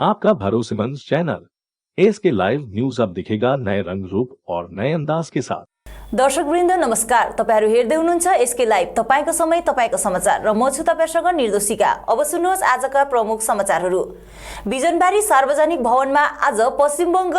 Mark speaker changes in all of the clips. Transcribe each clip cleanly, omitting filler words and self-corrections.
Speaker 1: आपका भरोसेमंद channel SK live news अब दिखेगा नए रंग रूप और नए अंदाज के साथ।
Speaker 2: दर्शकवृन्द नमस्कार, तपाईहरु हेर्दै हुनुहुन्छ एसके लाइभ, तपाईको समय तपाईको समाचार र म छु तपाईसँग निर्दोषिका। अब सुन्नुहोस् आजका प्रमुख समाचारहरु। बिजनबारी सार्वजनिक भवनमा आज पश्चिम बंग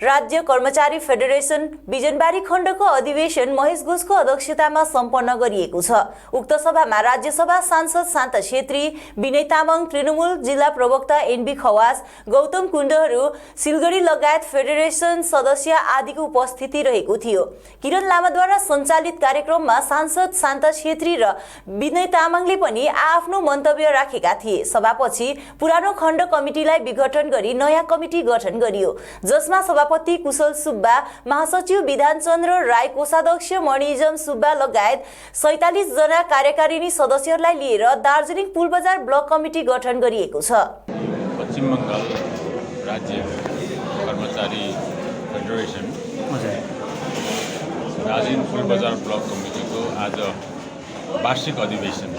Speaker 2: राज्य कर्मचारी फेडरेसन बिजनबारी खण्डको अधिवेशन महेश घोषको अध्यक्षतामा सम्पन्न गरिएको छ। उक्त सभामा राज्यसभा सांसद शान्ता छेत्री, विनय तामाङ, तृणमूल जिल्ला प्रवक्ता एनबी खवास, गौतम कुण्डहरू, सिलगढी लगायत फेडरेसन सदस्य आदिको उपस्थिति रहेको थियो। किरण लामाद्वारा सञ्चालित कार्यक्रममा सांसद शान्ता छेत्री र विनय तामाङले पनि आफ्नो मन्तव्य राखेका थिए। सभापछि पुरानो खण्ड कमिटीलाई विघटन गरी नयाँ कमिटी गठन गरियो, जसमा सभापति कुशल सुब्बा, महासचिव विधानचन्द्र राई, कोषाध्यक्ष मणिजम सुब्बा लगायत 47 जना कार्यकारिणी सदस्यहरूलाई लिएर दार्जिलिङ पुलबजार ब्लक कमिटी गठन गरिएको छ।
Speaker 3: पश्चिम बंगाल राज्य कर्मचारी फेडरेसन दार्जिलिङ पुलबजार ब्लक कमिटीको आज वार्षिक अधिवेशन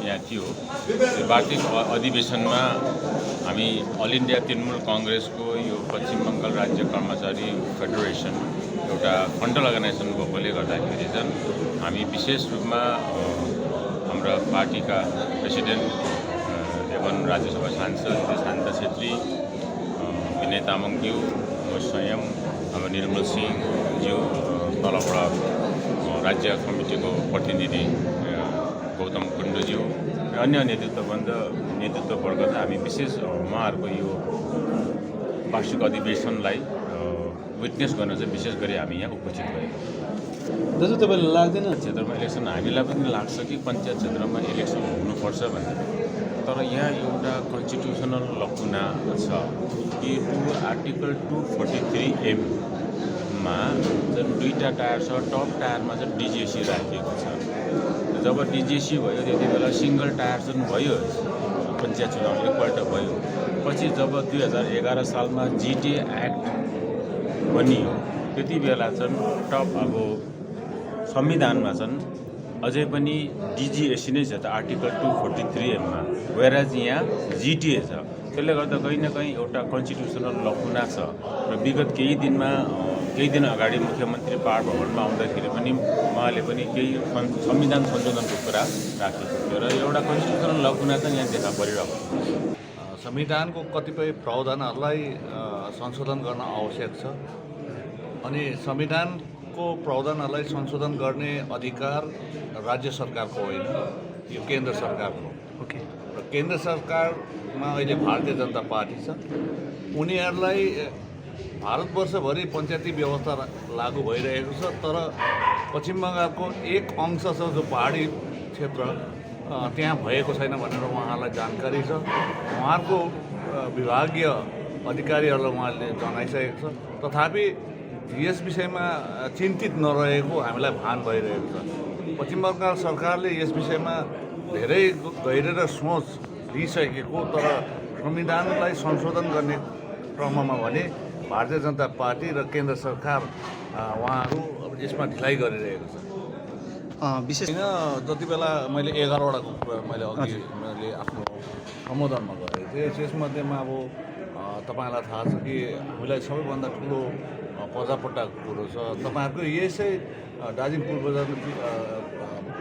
Speaker 3: यहाँ थियो। त्यो वार्षिक अधिवेशनमा हामी अल इन्डिया तृणमूल कांग्रेसको यो पश्चिम बंगाल राज्य कर्मचारी फेडरेसन एउटा फन्डल अर्गनाइजेसन भएकोले गर्दाखेरि चाहिँ हामी विशेष रूपमा हाम्रा पार्टीका प्रेसिडेन्ट एवं राज्यसभा सांसद शान्ता छेत्री, विनय तामाङज्यू, स्वयं हाम्रो निर्मल सिंहज्यू, तलबाट राज्य कमिटीको प्रतिनिधि गौतम कुण्डज्यू र अन्य नेतृत्ववर्ग हामी विशेष उहाँहरूको यो वार्षिक अधिवेशनलाई विटनेस गर्न चाहिँ विशेष गरी हामी यहाँ उपस्थित भएका।
Speaker 4: दाजु तपाईलाई लाग्दैन
Speaker 3: क्षेत्रमा इलेक्सन हामीलाई पनि लाग्छ कि पञ्चायत क्षेत्रमा इलेक्सन हुनुपर्छ भनेर, तर यहाँ एउटा कन्स्टिट्युसनल लकुना छ कि आर्टिकल 243M मा जुन दुईटा टायर छ, टप टायरमा चाहिँ डिजिएसी राखिएको छ। जब डिजिएसी भयो त्यति बेला सिंगल टायर जुन भयो पञ्चायत चुनाव एकपल्ट भयो, पछि जब 2011 सालमा जिटिए एक्ट बनियो त्यति बेला चाहिँ टप अब संविधानमा चाहिँ अझै पनि डिजिएसी नै छ त आर्टिकल 243M मा, वेराज यहाँ जिटिए छ। त्यसले गर्दा कहीँ न कहीँ एउटा कन्स्टिट्युसनल लकुना छ र विगत केही दिन अगाडि मुख्यमन्त्री पहाड भवनमा आउँदाखेरि पनि उहाँले पनि केही संविधान संशोधनको कुरा राखेको थियो र एउटा कन्स्टिट्युसनल लकुना चाहिँ यहाँ देखा परिरहेको छ।
Speaker 4: संविधानको कतिपय प्रावधानहरूलाई संशोधन गर्न आवश्यक छ अनि संविधानको प्रावधानहरूलाई संशोधन गर्ने अधिकार राज्य सरकारको होइन, यो केन्द्र सरकारको हो। र केन्द्र सरकारमा अहिले भारतीय जनता पार्टी छ। उनीहरूलाई भारतवर्षभरि पञ्चायती व्यवस्था लागू भइरहेको छ, तर पश्चिम बङ्गालको एक अंश छ जो पहाडी क्षेत्र त्यहाँ भएको छैन भनेर उहाँहरूलाई जानकारी छ। उहाँहरूको विभागीय अधिकारीहरूलाई उहाँले जनाइसकेको छ, तथापि यस विषयमा चिन्तित नरहेको हामीलाई भान भइरहेको छ। पश्चिम बङ्गाल सरकारले यस विषयमा धेरै गहिरेर सोच लिइसकेको, तर संविधानलाई संशोधन गर्ने क्रममा भने भारतीय जनता पार्टी र केन्द्र सरकार उहाँहरू यसमा ढिलाइ गरिरहेको छ। विशेष जति बेला मैले 11वटा मैले अघि मैले आफ्नो सम्बोधनमा गरेको थिएँ, त्यसमध्येमा अब तपाईँलाई थाहा छ कि हामीलाई सबैभन्दा ठुलो पजापट्टाको कुरो छ। तपाईँहरूको यसै दार्जिलिङ पुलबजार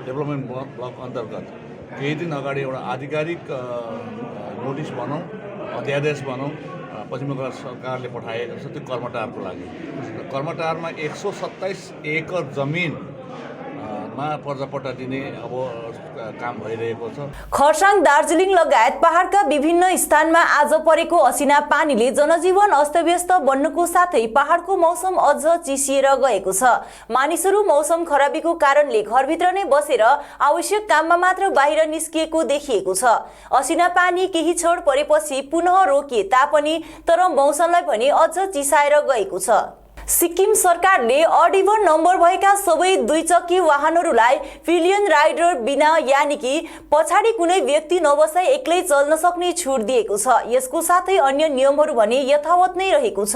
Speaker 4: डेभलपमेन्ट ब्लक अन्तर्गत केही दिन अगाडि एउटा आधिकारिक नोटिस भनौँ, अध्यादेश भनौँ, पश्चिम बङ्गाल सरकारले पठाएको छ त्यो कर्मटारको लागि। कर्मटारमा 127 एकड़ जमिनमा पर्जापट्टा दिने अब काम भइरहेको छ।
Speaker 2: खरसाङ, दार्जिलिङ लगायत पहाडका विभिन्न स्थानमा आज परेको असिना पानीले जनजीवन अस्तव्यस्त बन्नुको साथै पहाडको मौसम अझ चिसिएर गएको छ। मानिसहरू मौसम खराबीको कारणले घरभित्र नै बसेर आवश्यक काममा मात्र बाहिर निस्किएको देखिएको छ। असिना पानी केही क्षण परेपछि पुनः रोकिए तापनि तर मौसमलाई भने अझ चिसाएर गएको छ। सिक्किम सरकारले ऑड इभन नम्बर भएका सबै दुई चक्की वाहनहरूलाई पिलियन राइडर बिना यानी कि पछाडि कुनै व्यक्ति नबसाई एक्लै चल्न सक्ने छुट दिएको छ। यसको साथै अन्य नियमहरू भने यथावत नै रहेको छ।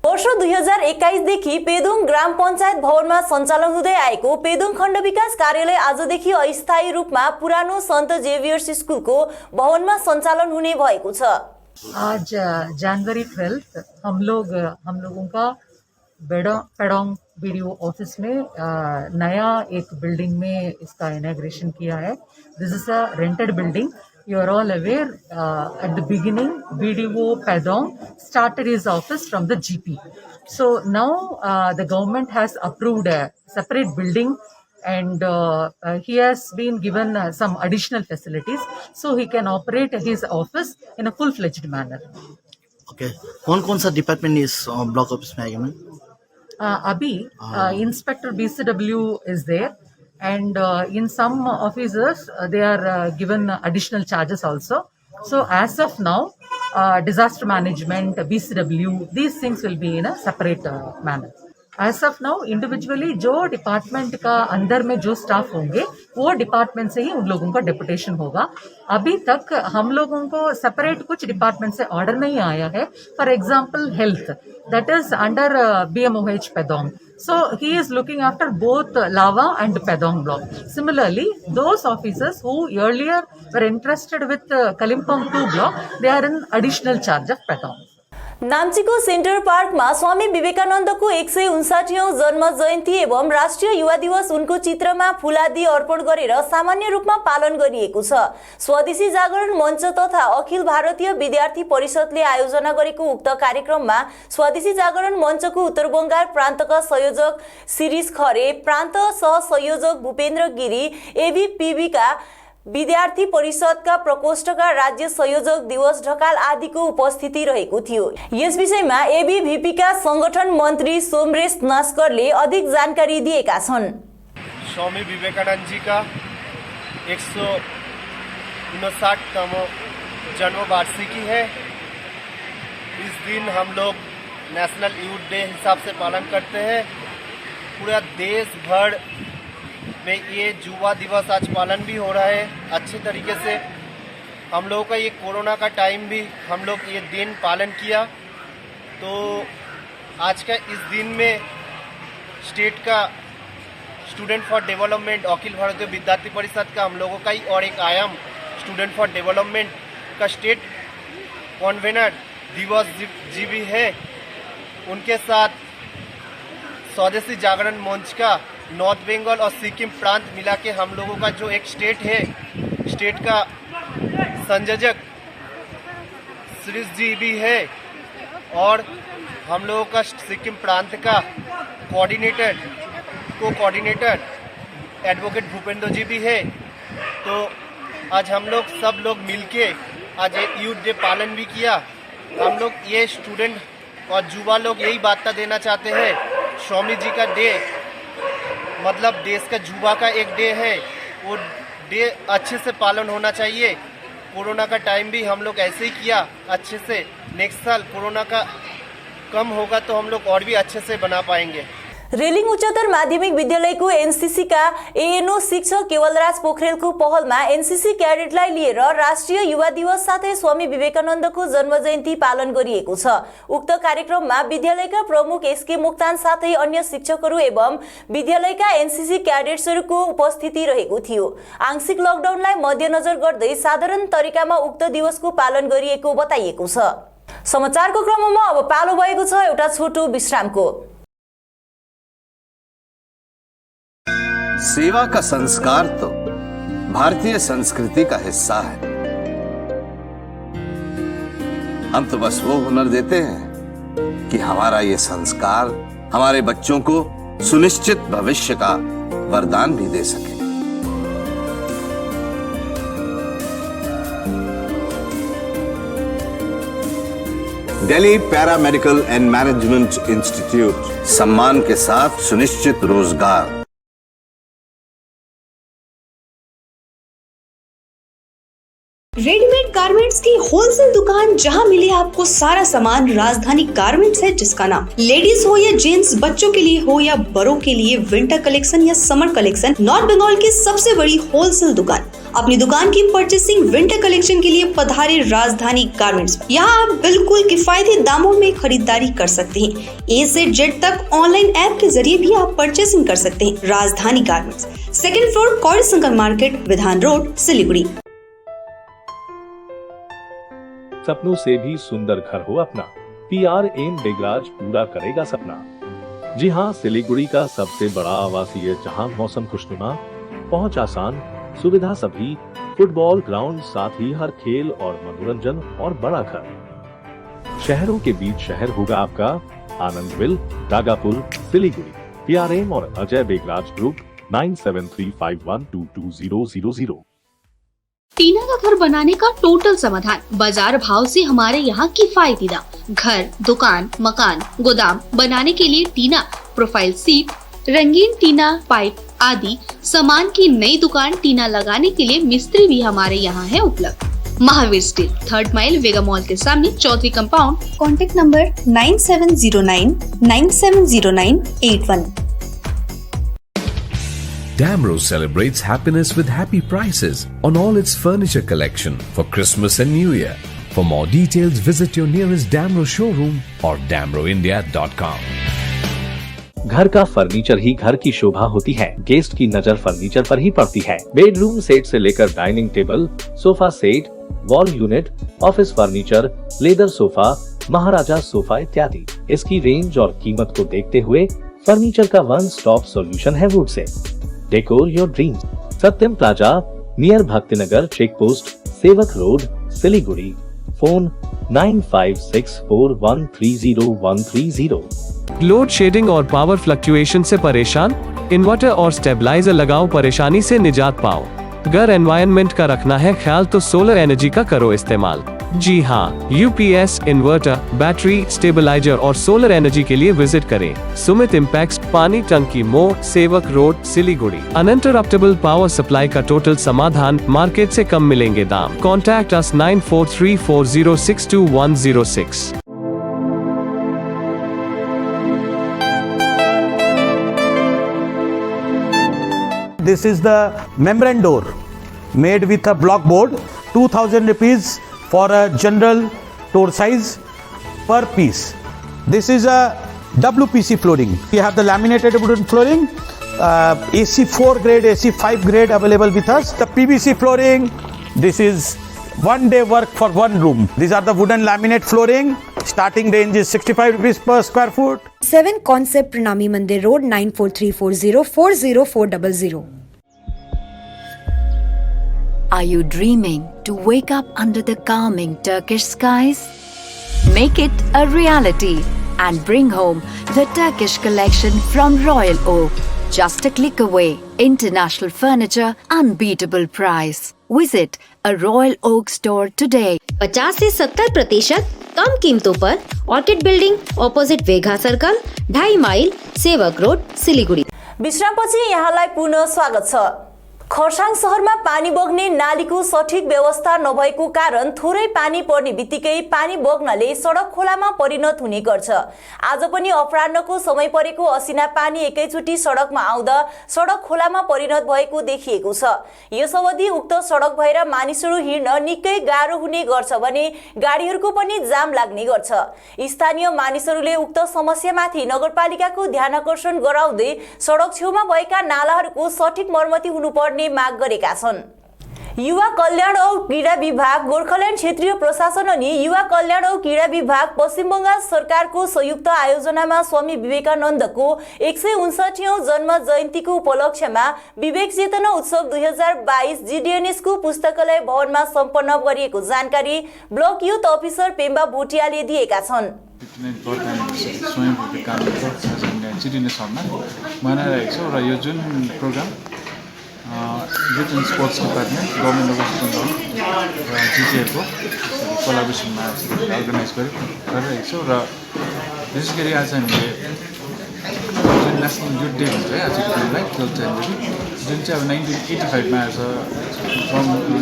Speaker 2: वर्ष 2021 देखि पेदोङ ग्राम पञ्चायत भवनमा सञ्चालन हुँदै आएको पेदोङ खण्ड विकास कार्यालय आजदेखि अस्थायी रूपमा पुरानो सन्त जेभियर्स स्कुलको भवनमा सञ्चालन हुने भएको छ।
Speaker 5: आज जनवरी 12 हम लोगों का पेडोंग बीडीओ ऑफिस में नया एक बिल्डिंग में इसका इनॉग्रेशन किया है. This is a rented building. You are all aware, at the beginning, BDO Padong started his office from the GP. So now the government has approved a separate building, and he has been given some additional facilities so he can operate his office in a full-fledged manner.
Speaker 6: Okay. कौन सा department इस block office में आएगा ma'am?
Speaker 5: Abhi, Inspector BCW is there, and in some officers they are given additional charges also. So as of now, disaster management, BCW, these things will be in a separate manner. As of now, individually जो department का अंदर में जो staff होंगे वो department से ही उन लोगों का डेपुटेशन होगा. अभी तक हम लोगों को सेपरेट कुछ डिपार्टमेंट से ऑर्डर नहीं आया है. For example health, that is under BMOH Padong. So he is looking after both Lava and Padong block. Similarly, those officers who earlier were interested with Kalimpong 2 block, they are in additional charge of Padong.
Speaker 2: नाम्चीको centre पार्कमा स्वामी विवेकानन्दको 159औं जन्म जयन्ती एवं राष्ट्रिय युवा दिवस उनको चित्रमा फूलादि अर्पण गरेर सामान्य रूपमा पालन गरिएको छ. स्वदेशी जागरण मञ्च तथा अखिल भारतीय विद्यार्थी परिषदले आयोजना गरेको उक्त कार्यक्रममा स्वदेशी जागरण मञ्चको उत्तर बंगाल प्रान्तका संयोजक शिरीष खरे, प्रान्त सहसंयोजक भूपेन्द्र गिरी, एबीपीबीका विद्यार्थी परिषदका प्रकोष्ठका राज्य संयोजक दिवस ढकाल आदिको उपस्थिति रहेको थियो. यस विषयमा एबीभीपीका संगठन मन्त्री सोमरेश नस्करले अधिक जानकारी दिएका छन्.
Speaker 7: स्वामी विवेकानंद जी का 159तम जन्म वार्षिकी है. इस दिन हम लोग नेशनल यूथ डे हिसाब से पालन करते हैं. पूरा देश भर में ये युवा दिवस आज पालन भी हो रहा है अच्छे तरीके से. हम लोगों का ये कोरोना का टाइम भी हम लोग ये दिन पालन किया. तो आज का इस दिन में स्टेट का student for development, Akhil Bharatiya विद्यार्थी परिषद का हम लोगों का ही और एक आयाम स्टूडेंट फॉर डेवलपमेंट का स्टेट कन्वेनर दिवस जी भी है. उनके साथ स्वदेशी जागरण मंच का नॉर्थ बंगाल और सिक्किम प्रांत मिला के हम लोगों का जो एक स्टेट है, स्टेट का संयोजक श्रीष जी भी है, और हम लोगों का सिक्किम प्रांत का कोऑर्डिनेटर एडवोकेट भूपेंद्र जी भी है. तो आज हम लोग सब लोग मिलके आज एक यूथ डे पालन भी किया. हम लोग ये स्टूडेंट और युवा लोग यही वार्ता देना चाहते हैं, स्वामी जी का डे मतलब देश का युवा का एक डे है. वो डे अच्छे से पालन होना चाहिए. कोरोना का टाइम भी हम लोग ऐसे ही किया अच्छे से. नेक्स्ट साल कोरोना का कम होगा तो हम लोग और भी अच्छे से बना पाएंगे.
Speaker 2: रेलिङ उच्चतर माध्यमिक विद्यालयको एनसीसीका एएनओ शिक्षक केवलराज पोखरेलको पहलमा एनसीसी क्याडेटलाई लिएर राष्ट्रिय युवा दिवस साथै स्वामी विवेकानन्दको जन्म जयन्ती पालन गरिएको छ. उक्त कार्यक्रममा विद्यालयका प्रमुख एसके मोक्तान साथै अन्य शिक्षकहरू एवं विद्यालयका एनसीसी क्याडेट्सहरूको उपस्थिति रहेको थियो. आंशिक लकडाउनलाई मध्यनजर गर्दै साधारण तरिकामा उक्त दिवसको पालन गरिएको बताइएको छ. समाचारको क्रममा अब पालो भएको छ एउटा छोटो विश्रामको.
Speaker 8: सेवा का संस्कार तो भारतीय संस्कृति का हिस्सा है. हम तो बस वो हुनर देते हैं कि हमारा ये संस्कार हमारे बच्चों को सुनिश्चित भविष्य का वरदान भी दे सके. Delhi paramedical and management institute, सम्मान के साथ सुनिश्चित रोजगार.
Speaker 9: रेडीमेड गारमेंट्स की होलसेल दुकान जहां मिले आपको सारा सामान राजधानी गारमेंट्स है, जिसका नाम लेडीज हो या जेंट्स, बच्चों के लिए हो या बड़ों के लिए, विंटर कलेक्शन या समर कलेक्शन, नॉर्थ बंगाल की सबसे बड़ी होलसेल दुकान. अपनी दुकान की परचेसिंग विंटर कलेक्शन के लिए पधारे राजधानी गारमेंट्स. यहाँ आप बिल्कुल किफायती दामों में खरीदारी कर सकते हैं. ए से जेड तक ऑनलाइन ऐप के जरिए भी आप परचेसिंग कर सकते हैं. राजधानी गारमेंट्स, 2nd फ्लोर, कौड़ी शंकर मार्केट, विधान रोड, सिलीगुड़ी.
Speaker 1: सपनों से भी सुंदर घर हो अपना, PRM बेगराज पूरा करेगा सपना। जी हाँ, सिलीगुड़ी का सबसे बड़ा आवासीय जहां मौसम खुशनुमा, पहुंच आसान, सुविधा सभी, फुटबॉल ग्राउंड, साथ ही हर खेल और मनोरंजन और बड़ा घर। शहरों के बीच शहर होगा आपका आनंदविल, रागापुर, सिलीगुड़ी। PRM और अजय बेगराज ग्रुप 9735122000।
Speaker 10: टीना का घर बनाने का टोटल समाधान, बाजार भाव से हमारे यहाँ किफायती दाम। घर, दुकान, मकान, गोदाम बनाने के लिए टीना, प्रोफाइल सीट, रंगीन टीना, पाइप आदि सामान की नई दुकान टीना लगाने के लिए मिस्त्री भी हमारे यहाँ है उपलब्ध। Mahavir steel, 3rd mile, Vega mall के सामने, Chaudhary compound.
Speaker 9: Contact number 9709970981।
Speaker 11: Damro celebrates happiness with happy prices on all its furniture collection for Christmas and New Year. For more details, visit your nearest Damro showroom or damroindia.com.
Speaker 1: घर का furniture ही घर की शोभा होती है। Guest की नजर furniture पर ही पड़ती है। Bedroom set से लेकर dining table, sofa set, wall unit, office furniture, leather sofa, Maharaja sofa इत्यादि। इसकी रेंज और कीमत को देखते हुए फर्नीचर का वन स्टॉप सॉल्यूशन है वुड से। Decor your dream. Satyam plaza, near Bhaktinagar check post, Sevoke road, Siliguri. Phone 9564130130।
Speaker 12: Load shedding और पावर फ्लक्चुएशन से परेशान? इन्वर्टर और स्टेबलाइजर लगाओ, परेशानी से निजात पाओ। घर एनवायरनमेंट का रखना है ख्याल तो सोलर एनर्जी का करो इस्तेमाल। जी हाँ, UPS, इन्वर्टर, बैटरी, स्टेबलाइजर और सोलर एनर्जी के लिए विजिट करें सुमित इम्पैक्ट, पानी टंकी मोड़, सेवक road, Siliguri. Uninterruptible power supply का टोटल समाधान, मार्केट से कम मिलेंगे दाम। Contact us 9434062106।
Speaker 13: This is the membrane door made with a block board, 2000 rupees for a general door size per piece. This is a WPC flooring. We have the laminated wooden flooring, AC4 grade, AC5 grade available with us. The PVC flooring, this is one day work for one room. These are the wooden laminate flooring. Starting range is 65 rupees per square foot.
Speaker 14: 7 Concept Pranami Mandir Road, 9434040400.
Speaker 15: Are you dreaming to wake up under the calming Turkish skies? Make it a reality and bring home the Turkish collection from Royal Oak. Just a click away. International furniture, unbeatable price. Visit a Royal Oak store today.
Speaker 14: 50 से 70% कम कीमतों पर orchid building, opposite वेगा circle, 2.5 mile, सेवक road, Siliguri.
Speaker 2: विश्रामपछि यहाँलाई पुनः स्वागत छ। खरसाङ शहरमा पानी बग्ने नालीको सठिक व्यवस्था नभएको कारण थोरै पानी पर्ने बित्तिकै पानी बग्नले सडक खोलामा परिणत हुने गर्छ। आज पनि अपराह्नको समय परेको असिना पानी एकैचोटी सडकमा आउँदा सडक खोलामा परिणत भएको देखिएको छ। यस अवधि उक्त सडक भएर मानिसहरू हिँड्न निकै गाह्रो हुने गर्छ भने गाडीहरूको पनि जाम लाग्ने गर्छ। स्थानीय मानिसहरूले उक्त समस्यामाथि नगरपालिकाको ध्यानआकर्षण गराउँदै सडक छेउमा भएका नालाहरूको सठिक मर्मती हुनुपर्ने माग गरेका छन्। युवा कल्याण औ क्रीडा विभाग, गोर्खाल्यान्ड क्षेत्रीय प्रशासन अनि युवा कल्याण औ क्रीडा विभाग, पश्चिम बंगाल सरकारको संयुक्त आयोजनामा स्वामी विवेकानन्दको 159औं जन्म जयन्तीको उपलक्ष्यमा विवेक चेतना उत्सव 2022 GDNS को पुस्तकालय भवनमा सम्पन्न गरिएको जानकारी ब्लक युथ अफिसर पेम्बा भोटियाले दिएका छन्।
Speaker 16: स्वामी विवेकानन्दको GDNS हलमा मनाइरहेको छ र यो जुन program youth and sports department, government of West Bengal र जिटिएको कोलाबोरेसनमा अर्गनाइज गरिरहेको छौँ र विशेष गरी आज हामीले जुन नेसनल युथ डे भन्छ है आजको दिनलाई 12 जनवरी, जुन चाहिँ अब 1985मा आज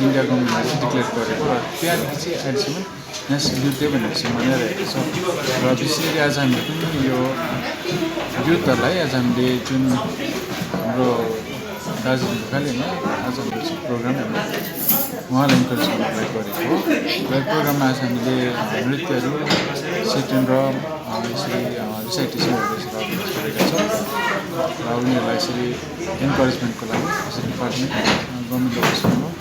Speaker 16: इन्डिया गभर्मेन्टले डिक्लेयर गरेको र त्यहाँदेखि चाहिँ अहिलेसम्म नेसनल युथ डे भनेर चाहिँ मनाइरहेको छौँ र विशेष गरी आज हामीले पनि यो युथहरूलाई आज हामीले जुन हाम्रो दार्जिलिङ खालीमा आज प्रोग्रामहरू उहाँलाई इन्करेज गर्नुलाई गरेको हो र प्रोग्राममा आज हामीले नृत्यहरू, सिटन र यसरी रिसाइटेसनहरू अर्गनाइज गरेका छौँ र उनीहरूलाई यसरी इन्करेजमेन्टको लागि यसरी department, government of West Bengal,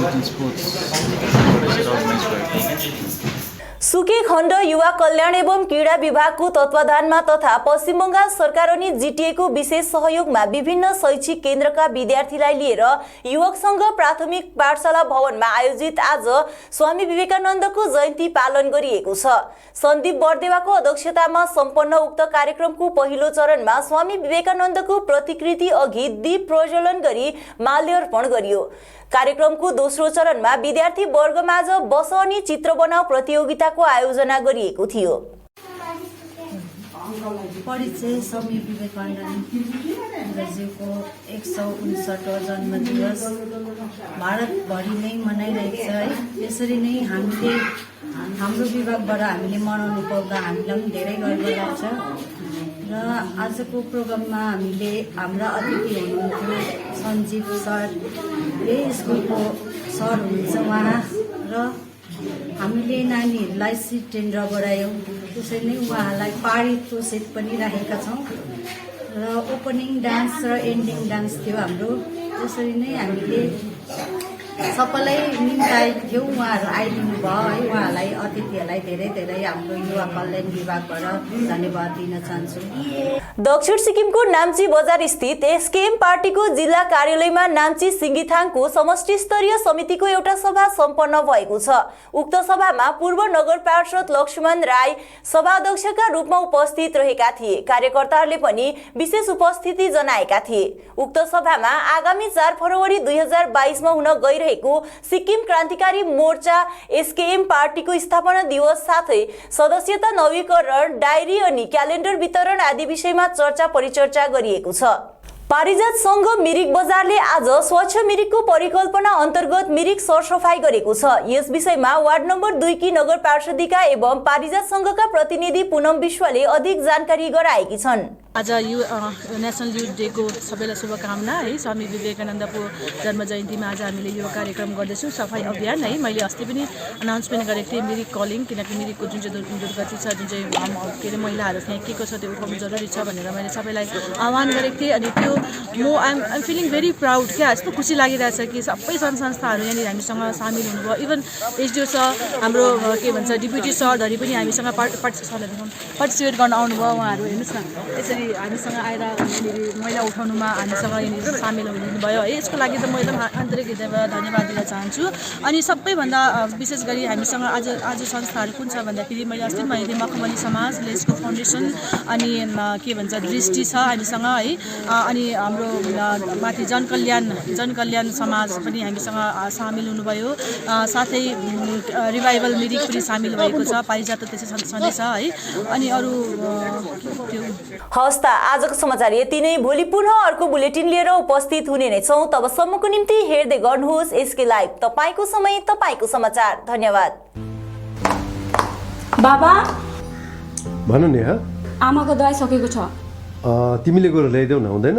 Speaker 16: youth and स्पोर्ट्सबाट यसरी अर्गनाइज भएको
Speaker 2: सुके खण्ड युवा कल्याण एवं क्रीडा विभागको तत्वावधानमा तथा पश्चिम बंगाल सरकार अनि जीटीएको विशेष सहयोगमा विभिन्न शैक्षिक केन्द्रका विद्यार्थीलाई लिएर युवक संघ प्राथमिक पाठशाला भवनमा आयोजित आज स्वामी विवेकानन्दको जयन्ती पालन गरिएको छ। सन्दीप बर्देवाको अध्यक्षतामा सम्पन्न उक्त कार्यक्रमको पहिलो चरणमा स्वामी विवेकानन्दको प्रतिकृति अघि दीप प्रज्वलन गरी माल्यार्पण गरियो। कार्यक्रमको दोस्रो चरणमा विद्यार्थी वर्गमाझ बस अनि चित्र बनाऊ प्रतियोगिताको आयोजना गरिएको थियो।
Speaker 17: परिचय स्वामी विवेकानन्दजीको 169वाँ जन्मदिवस भारतभरि नै मनाइरहेको छ है। यसरी नै हामीले हाम्रो विभागबाट हामीले मनाउनु पाउँदा हामीलाई पनि धेरै गर्व लाग्छ। र आजको प्रोग्राममा हामीले हाम्रा अतिथि हुनुहुन्थ्यो सञ्जीव सर, यही स्कुलको सर हुनुहुन्छ उहाँ, र हामीले नानीहरूलाई सिट टेन्डर बढायौँ। त्यसरी नै उहाँहरूलाई पारितको सेट पनि राखेका छौँ र ओपनिङ डान्स र एन्डिङ डान्स थियो हाम्रो। त्यसरी नै हामीले सबैलाई निम्ताएको थियौँ। उहाँहरू आइदिनु भयो है। उहाँहरूलाई अतिथिहरूलाई धेरै धेरै हाम्रो युवा कल्याण विभागबाट धन्यवाद दिन चाहन्छु।
Speaker 2: दक्षिण सिक्किमको नाम्ची बजार स्थित एसकेएम पार्टीको जिल्ला कार्यालयमा नाम्ची सिङ्गीथाङको समष्टि स्तरीय समितिको एउटा सभा सम्पन्न भएको छ। उक्त सभामा पूर्व नगर पार्षद लक्ष्मण राई सभाध्यक्षका रूपमा उपस्थित रहेका थिए। कार्यकर्ताहरूले पनि विशेष उपस्थिति जनाएका थिए। उक्त सभामा आगामी 4 फरवरी 2022 मा हुन गइरहेको सिक्किम क्रान्तिकारी मोर्चा एसकेएम पार्टीको स्थापना दिवस साथै सदस्यता नवीकरण, डायरी अनि क्यालेन्डर वितरण आदि विषयमा चर्चा परिचर्चा गरिएको छ। पारिजात संघ मिरिक बजारले आज स्वच्छ मिरिकको परिकल्पना अन्तर्गत मिरिक सरसफाई गरेको छ। यस विषयमा वार्ड नम्बर 2 की नगर पार्षदिका एवं पारिजात संघका प्रतिनिधि पूनम विश्वले अधिक जानकारी गराएकी छन्।
Speaker 18: आज नेसनल युथ डे को सबैलाई शुभकामना है। स्वामी विवेकानन्दको जन्म जयन्तीमा आज हामीले यो कार्यक्रम गर्दैछौँ, सफाई अभियान है। मैले अस्ति पनि अनाउन्समेन्ट गरेको थिएँ मिरिक कलिङ, किनकि मिरिकको जुन चाहिँ दुर्गति छ, जुन चाहिँ के अरे मैलाहरू फ्याँकेको छ, त्यो उठाउनु जरुरी छ भनेर मैले सबैलाई आह्वान गरेको थिएँ। अनि त्यो आइएम फिलिङ भेरी प्राउड क्या, यस्तो खुसी लागिरहेछ कि सबै सङ्घ संस्थाहरू यहाँनिर हामीसँग सामेल हुनुभयो। इभन एसडिओ सर, हाम्रो के भन्छ डिप्युटी सरहरू पनि हामीसँग पार्टिसिपेट गर्न आउनुभयो। उहाँहरू हेर्नुहोस् न, यसरी हामीसँग आएर मैला उठाउनुमा हामीसँग यहाँनिर सामेल हुनुभयो है। यसको लागि त म एकदम आन्तरिक हृदयबाट धन्यवाद दिन चाहन्छु। अनि सबैभन्दा विशेष गरी हामीसँग आज संस्थाहरू कुन छ भन्दाखेरि मैले अस्ति भनेको थिएँ मखमली समाज, लेस्को फाउन्डेसन, अनि के भन्छ दृष्टि छ हामीसँग है। अनि हाम्रो माथि जनकल्याण समाज पनि हामीसँग सामेल हुनुभयो। साथै रिभाइभल मिरिक पनि सामेल भएको छ, पारिजात त्यसै सधैँ छ है। अनि अरू
Speaker 2: हस्ता आजको समाचार यति नै। भोलि पुनः अर्को बुलेटिन लिएर उपस्थित हुने नै छौँ। तबसम्मको निम्ति हेर्दै गर्नुहोस् एसके लाइभ, तपाईको समय तपाईको समाचार। धन्यवाद।
Speaker 19: बाबा
Speaker 20: भन नि।
Speaker 19: आमाको दबाई सकेको छ,
Speaker 20: तिमीले गएर ल्याइदेऊ न, हुँदैन?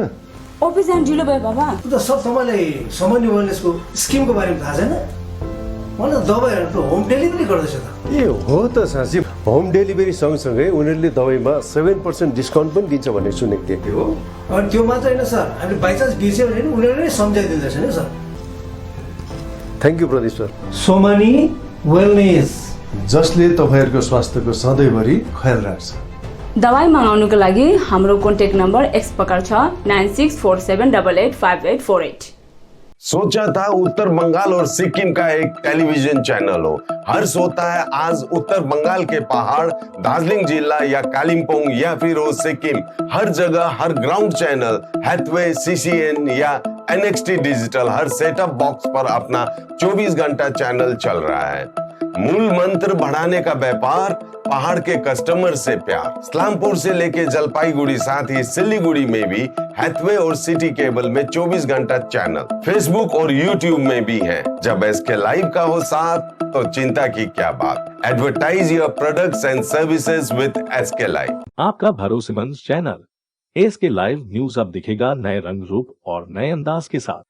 Speaker 19: अफिस जान ढिलो भयो बाबा।
Speaker 21: त सब तपाईँलाई सामान्य वेलनेसको स्किमको बारेमा थाहा छैन? मलाई दबाईहरू त होम डेलिभरी गर्दैछ त।
Speaker 20: ए हो त साँच्ची, होम डेलिभरी सँगसँगै उनीहरूले दबाईमा 7% डिस्काउन्ट पनि दिन्छ भन्ने सुनेको थिएँ।
Speaker 21: हो, अनि त्यो मात्र होइन सर, हामीले बाइचान्स बिर्स्यो भने उनीहरूले नै सम्झाइदिँदैछ नि sir.
Speaker 20: Thank you Pradeep sir.
Speaker 21: Somani wellness,
Speaker 20: जसले तपाईँहरूको स्वास्थ्यको सधैँभरि ख्याल राख्छ।
Speaker 19: दबाई मगाउनुको लागि हाम्रो कन्ट्याक्ट नम्बर एक्स प्रकार छ 9647885848।
Speaker 22: सोचा था उत्तर बंगाल और सिक्किम का एक टेलीविजन चैनल हो। हर्ष होता है आज उत्तर बंगाल के पहाड़, दार्जिलिंग जिला या कालिम्पोंग या फिर हो सिक्किम, हर जगह हर ग्राउंड चैनल हैथवे, सीसीएन या एनएक्सटी डिजिटल हर सेटअप बॉक्स पर अपना 24 घंटा चैनल चल रहा है। मूल मंत्र बढ़ाने का व्यापार, पहाड़ के कस्टमर से प्यार। इस्लामपुर से लेके जलपाईगुड़ी साथ ही सिलीगुड़ी में भी हैथवे और सिटी केबल में 24 घंटा चैनल, फेसबुक और यूट्यूब में भी है। जब एसके लाइव का हो साथ तो चिंता की क्या बात। Advertise your products and services with SK live.
Speaker 1: आपका भरोसेमंद चैनल एसके लाइव न्यूज अब दिखेगा नए रंग रूप और नए अंदाज के साथ।